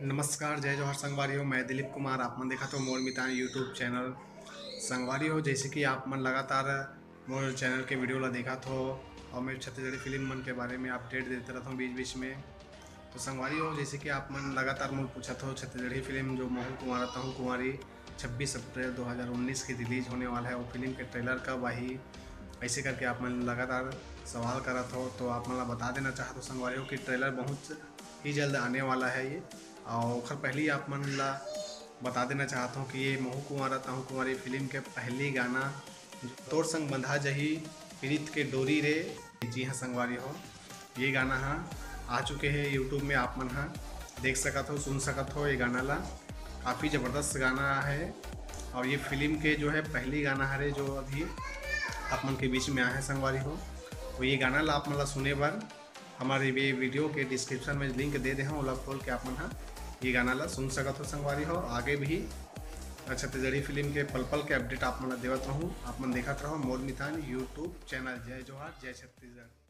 नमस्कार, जय जोहार संगवारी हो। मैं दिलीप कुमार आप मन देखा तो मोर मितान यूट्यूब चैनल संगवारी हो। जैसे कि आप मन लगातार मोर चैनल के वीडियो ला देखा हो और मैं छत्तीसगढ़ी फिल्म मन के बारे में अपडेट देते रहता हूँ बीच बीच में। तो संगवारी हो, जैसे कि आप मन लगातार मोर पूछा हो छत्तीसगढ़ी फिल्म जो महू कुमार तहु कुमारी 26 अप्रैल 2019 की रिलीज होने वाला है, वो फिल्म के ट्रेलर कब आई, ऐसे करके आप मन लगातार सवाल करत हो। तो आप मन ला बता देना चाहत हो संगवारी हो कि ट्रेलर बहुत ही जल्द आने वाला है ये। और ओखर पहले ही आप मन ला बता देना चाहता हूँ कि ये महू कुंवारा तहु कुंवारी फिल्म के पहली गाना जो तोर संग बंधा जही प्रीत के डोरी रे। जी हाँ संगवारी हो, ये गाना हाँ आ चुके हैं यूट्यूब में, आप मन हाँ देख सकत हो, सुन सकत हो। ये गाना ला काफ़ी ज़बरदस्त गाना है और ये फिल्म के जो है पहली गाना है जो अभी आप मन के बीच में आया है संगवारी हो। तो ये गाना ला आप मन ला सुने बर हमारे ये वीडियो के डिस्क्रिप्शन में लिंक दे दे हैं, ओला खोल के आप मन हाँ ये गाना ला सुन सकत हो संगवारी हो। आगे भी छत्तीसगढ़ी फिल्म के पल पल के अपडेट आप मन ला देवत रहूँ। आप मन देखत रहो मोर मितान यूट्यूब चैनल। जय जोहार, जय छत्तीसगढ़।